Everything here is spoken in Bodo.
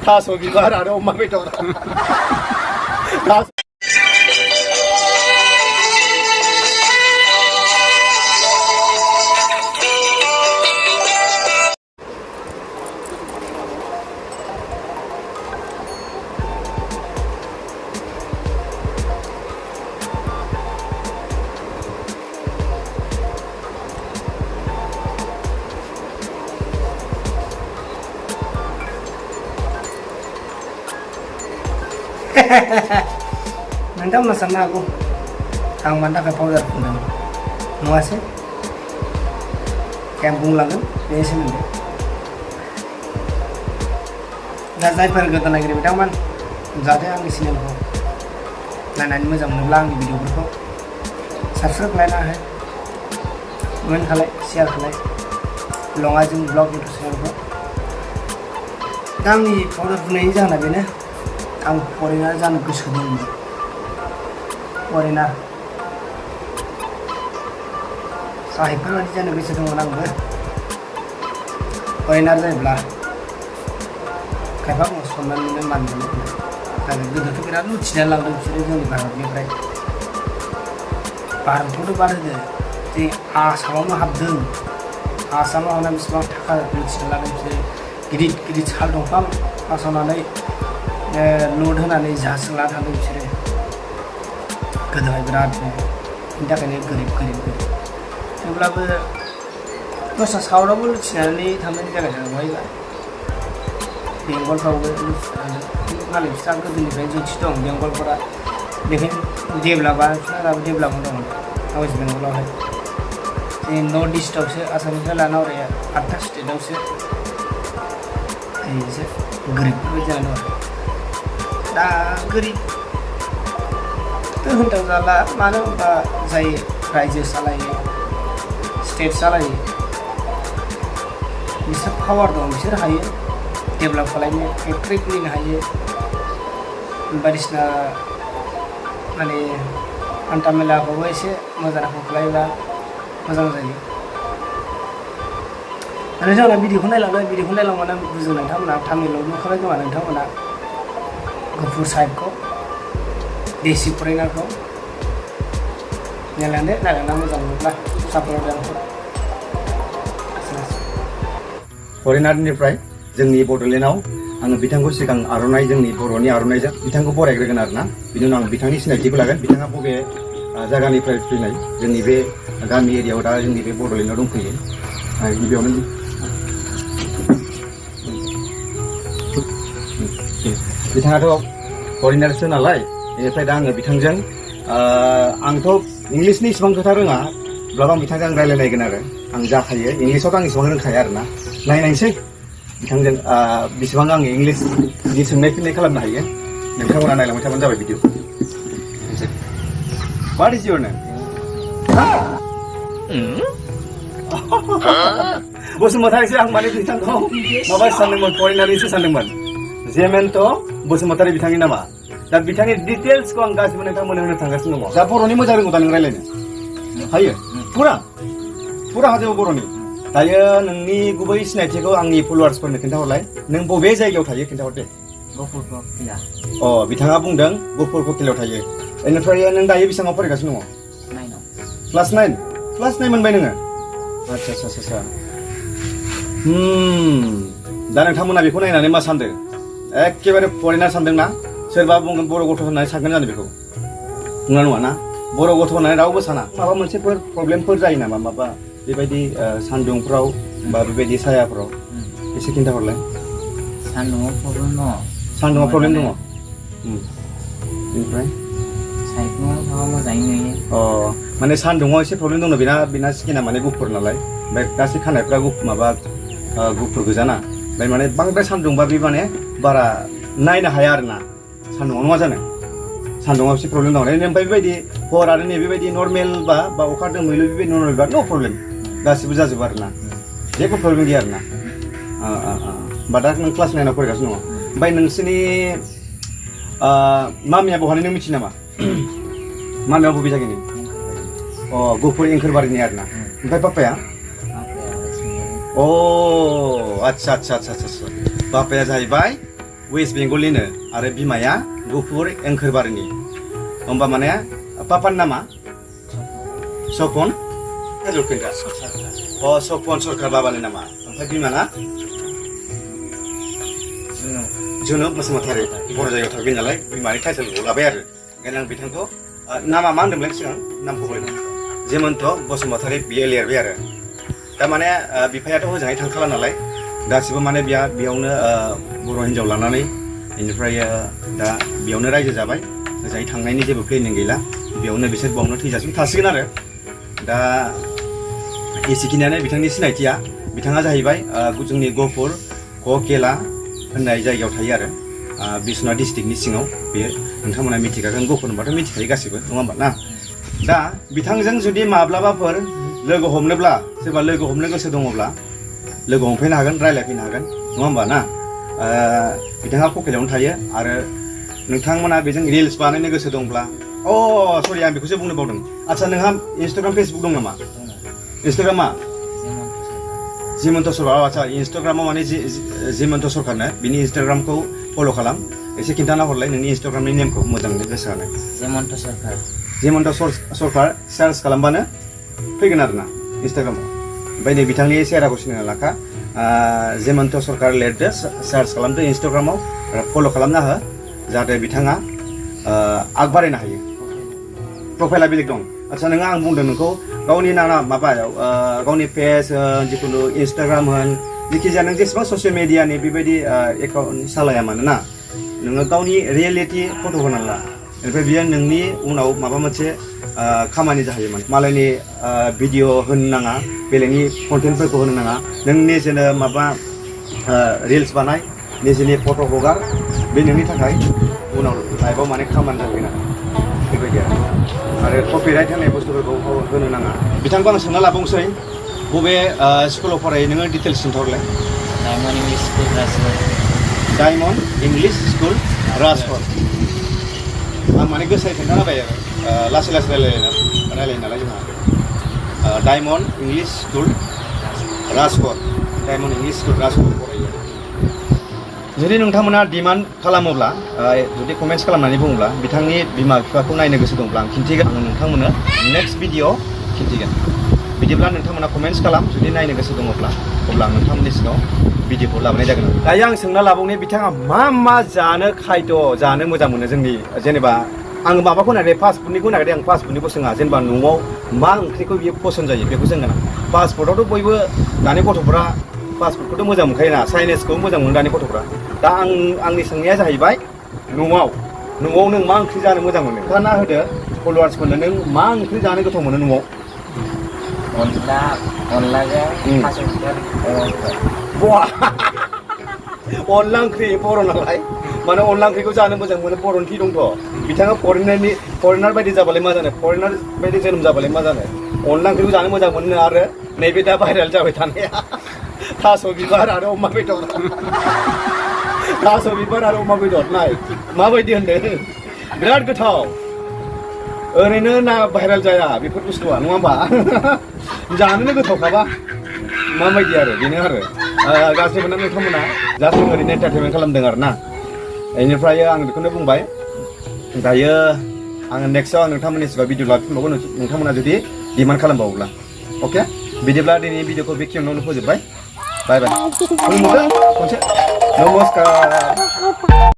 थास' बिबार आरो अमा बेदर थास' नोंथांमोना साननो हागौ आं मानि थाखाय पाउडार फुनदों नङासै आं बुंलांगोन बेनि सोमोन्दै दा जायफोर गोदान नागिरो बिथांमोन जाहाथे आंनि चेनेलखौ नायनानै मोजां मोनोब्ला आंनि भिडिअफोरखौ साबस्क्राइब खालायनो हो कमेन्ट खालाय शेयार खालाय लङाजों ब्लग इउटुब चेनेलखौ दा आंनि पाउडार फुननायनि जाहोना बेनो आं फरेनार जानो गोसो दंमोन फरेनार साहिबफोर बायदि जानो गोसो दंमोन आंबो फरेनार जायोब्ला खायफा सनमान मोनो मान मोनो आरो गोदोथ' बिराद लुथिनानै लांदों बिसोरो जोंनि भारतनिफ्राय भारतखौथ' बाद होदो जे आसामावनो हाबदों आसामाव हाबनानै बेसेबां थाखा लुथिनानै लादों बिसोरो गिदिर गिदिर साल दंफां हास'नानै लड होनानै जाहाजजों लाना थांदों बिसोरो गोदोहाय बिराद बेनि थाखायनो गोरिब थेवब्लाबो दस्रा साउथआवबो लुथिनानै थांनायनि जायगा बहायबा बेंगलफ्रावबो लुथिनानै मालाय बिस्रा गोदोनिफ्राय जुथि दं बेंगलफोरा बेखायनो डेभेलपआ बिसोरना दाबो डेभेलपआव दङ वेस्ट बेंगलावहाय जोंनि नर्थ इस्टआवसो आसामनिफ्राय लाना हरै 8था स्टेटआवसो एसे गोरिबफोरबायदि जानानै दं दा गोरिबथ' होनथाव जाला मानो होनबा जाय रायजो सालायो स्टेट सालायो बिसोर पावार दं बिसोर हायो डेभेलप खालामनो फेक्ट्रि खुलिनो हायो बायदिसिना माने हान्था मेलाखौबो एसे मोजां रोखोम खालामोब्ला मोजां जायो आरो जोंना भिडिअखौ नायलांबानो बुजियो नोंथांमोना थामिलाव नुखाबाय खोमा नोंथांमोना गुफुर साहिबखौ देसि फरेनारखौ नायलांना मोजां मोनोब्ला सापर्ट खालामो फरेनारनिफ्राय जोंनि बड'लेण्डआव आङो बिथांखौ सिगां आर'नाइ जोंनि बर'नि आर'नाइजों बिथांखौ बरायग्रोगोन आरोना बिनि उनाव आं बिथांनि सिनायथिखौ लागोन बिथाङा बबे जायगानिफ्राय फैनाय जोंनि बे गामि एरियायाव दा जोंनि बे बड'लेण्डआव दंफैयो गिबियावनो बिथाङाथ' फरेनारसो नालाय बेनिफ्राय दा आङो बिथांजों आंथ' इंलिसनि इसेबां खोथा रोङा अब्लाबो आं बिथांजों रायलायनायगोन आरो आं जाखायो इंलिसावथ' आं इसेबां रोंखाया आरोना नायनायसै बिथांजों बेसेबां आङो इंलिसनि सोंनाय फिननाय खालामनो हायो नोंथांमोना नायलांबाय थाबानो जाबाय video What is your name? बसुमतारिसो आं माने बिथांखौ माबा सानदोंमोन फरेनारनिसो सानदोंमोन जेमेन्ट' बसुमतारि बिथांनि नामा दा बिथांनि डिटेल्सखौ आं गासिबो नोंथांमोननो होनो थांगासिनो दङ दा बर'नि मोजां रोंगौ दा नों रायलायनो हायो फुरा हाजोबो बर'नि दायो नोंनि गुबै सिनायथिखौ आंनि फल'वार्सफोरनो खिन्थाहरलाय नों बबे जायगायाव थायो खिन्थाहर दे बिथाङा बुंदों गहपुर ककिलायाव थायो बेनिफ्राय नों दायो बेसेबाङाव फरायगासिनो दङ क्लास 9 मोनबाय नोङो आच्छा दा नोंथांमोना बेखौ नायनानै मा सानदों एखेबारे फरेनार सानदों ना सोरबा बुंगोन बर' गथ' होननानै सानगोन जानो बेखौ नङा ना बर' गथ' होननानै रावबो साना माबा मोनसेफोर प्रब्लेमफोर जायो नामा माबा बेबायदि सान्दुंफ्राव बा बेबायदि सायाफ्राव एसे खिन्थाहरलाय सान्दुङाव प्रब्लेम दङ बेनिफ्राय माने सान्दुङाव एसे प्रब्लेम दङ बेना स्किना माने गुफुर नालाय ओमफ्राय गासै खानायफ्रा माबा गुफुर गोजाना ओमफ्राय माने बांद्राय सान्दुंबा बे माने बारा नायनो हाया आरोना सान्दुङाव नङा जानो सान्दुङाव एसे प्रब्लेम दङ ओमफ्राय बेबायदि हर आरो बेबायदि नर्मेल बा अखा दोमैलु बेबायदि नर्मेल बा नो प्रब्लेम गासिबो जाजोबो आरोना जेबो प्रब्लेम गैया आरोना बा दा नों क्लास 9आव फरायगासिनो दङ ओमफ्राय नोंसोरनि मामिया बहानि नों मिथियो नामा मामिया बबे जायगानि गुफुर एंखोरबारिनि आरोना ओमफ्राय पापाया आच्छा बापाया जाहैबाय वेस्ट बेंगलनिनो आरो बिमाया गुफुर एंखोरबारिनि होमबा माने पापानि नामा सपन सपन सरकार बाबानि नामा ओमफ्राय बिमाना जुनुब बसुमतारी बर' जायगायाव थागोन नालाय बिमानि टाइटेलखौ लाबाय आरो ओंखायनो आं बिथांखौ नामा मा होनदोंमोन सिगां नामखौ बावबाय जेमन्त बसुमतारी बियो लिरबाय आरो थारमाने बिफायाथ' हजोंहाय थांखाला नालाय गासिबो माने बेयावनो बर' हिन्जाव लानानै बेनिफ्राय दा बेयावनो रायजो जाबाय ओजोंहाय थांनायनि जेबो प्लेनिं गैला बेयावनो बिसोर बावनो थैजासिम थासिगोन आरो दा एसेखिनियानो बिथांनि सिनायथिया बिथाङा जाहैबाय जोंनि गहपुर केला होननाय जायगायाव थायो आरो बिश्वनाथ डिस्ट्रिक्टनि सिङाव बेयो नोंथांमोना मिथिखागोन गहपुर होनबाथ' मिथिखायो गासिबो नङा होमबा ना दा बिथांजों जुदि माब्लाबाफोर लोगो हमनोब्ला सोरबा लोगो हमनो गोसो दङब्ला लोगो हमफैनो हागोन रायज्लायफैनो हागोन नङा होमबा ना बिथाङा क'क्राझारावनो थायो आरो नोंथांमोना बेजों रिल्स बानायनो गोसो दंब्ला सरि आं बेखौसो बुंनो बावदों आदसा नोंहा इन्सटाग्राम फेसबुक दं नामा इन्सटाग्रामा जिमन्त सरकार आदसा इन्सटाग्रामाव माने जिमन्त सरकारनो बिनि इन्सटाग्रामखौ फल' खालाम एसे खिन्थाना हरलाय नोंनि इन्सटाग्रामनि नेमखौ मोजाङै गोसो होनाय जिमन्त सरकार सार्च खालामबानो फैगोन आरोना इन्सटाग्रामाव ओमफ्राय नै बिथांनि सेहेराखौ सिनायना लाखा जिमन्त सरकार लिरदो सार्च खालामदो इन्सटाग्रामाव फल' खालामना हो जाहाथे बिथाङा आग बारायनो हायो प्रफाइला बेलेग दं आदसा नोङो आं बुंदों नोंखौ गावनि माबायाव गावनि पेज होन जिखुनु इन्सटाग्राम होन जिखिजाया नों जेसेबां ससियेल मिडियानि बेबायदि एकाउन्ट सालाया मानोना नोङो गावनि रियेलिटि फट' होनानै ला ओमफ्राय बियो नोंनि उनाव माबा मोनसे खामानि जाहैयो माने मालायनि भिडिअ होनो नाङा बेलेगनि कन्टेन्टफोरखौ होनो नाङा नों निजेनो माबा रिल्स बानाय निजेनि फट' हगार बे नोंनि थाखाय उनाव लाइफआव माने खामानि जागोन बेबायदि आरो कपिराइट होनाय बुस्थुफोरखौ होनो नाङा बिथांखौ आं सोंना लाबावनोसै बबे स्कुलाव फरायो नोङो डिटेल्स खिन्थाहरलाय डायमन्ड इंलिश स्कुल राजकट आं माने गोसायै खोन्थाना होबाय आरो लासै लासै रायलायो नालाय जोंहा diamond English school Rajkot diamond English school Rajkot फरायो जुदि नोंथांमोना डिमान्ड खालामोब्ला जुदि कमेन्ट्स खालामनानै बुङोब्ला बिथांनि बिमा बिफाखौ नायनो गोसो दंब्ला आं खिन्थिगोन आङो नोंथांमोननो नेक्स्ट भिडिअ खिन्थिगोन बिदिब्ला नोंथांमोना कमेन्ट्स खालाम जुदि नायनो गोसो दङब्ला अब्ला आं नोंथांमोननि सिगाङाव भिडिअखौ लाबोनाय जागोन दायो आं सोंना लाबावनाय बिथाङा मा जानो खायद' जानो मोजां मोनो जोंनि जेनेबा आं माबाखौ नागिरदों फास्ट फुडनिखौ नागिरदों आं फास्ट फुडनिखौ सोङा जेनेबा न'आव मा ओंख्रिखौ बियो पसन्द जायो बेखौ सोंगोन आं फास्ट फुडआवथ' बयबो दानि गथ'फ्रा फास्ट फुडखौथ' मोजां मोनखायोना चाइनिसखौ मोजां मोनो दानि गथ'फ्रा दा आंनि सोंनाया जाहैबाय न'आव नों मा ओंख्रि जानो मोजां मोनो खोन्थाना होदो फल'वार्सफोरनो नों मा ओंख्रि जानो गोथाव मोनो न'आव अनला ओंख्रि बर' नालाय माने अनला ओंख्रिखौ जानो मोजां मोनो बर'नि थि दंथ' बिथाङा फरेनार बायदि जाबालाय मा जानो फरेनार बायदि जोनोम जाबालाय मा जानो अनला ओंख्रिखौ जानो मोजां मोनो आरो नैबे दा भाइरेल जाबाय थानाया थास' बिबार आरो अमा बेदर थास' बिबार आरो अमा बेदर नाय माबायदि होनदों बिराद गोथाव ओरैनो ना भाइरेल जाया बेफोर बुस्थुआ नङा होमबा जानोनो गोथावखाबा माबायदि आरो बेनो आरो गासैबो नोंथांमोना जास्ट ओरैनो एन्टारटेनमेन्ट खालामदों आरो ना बेनिफ्राय आं बेखौनो बुंबाय दायो आङो नेक्स्टआव आं नोंथांमोननि सिगाङाव भिडिअ लाफिनबावगोन नोंथांमोना जुदि डिमान्ड खालामबावोब्ला अके बिदिब्ला दिनैनि भिडिअखौ बेखिनियावनो फोजोबबाय बाय बाय खनसे नमस्कार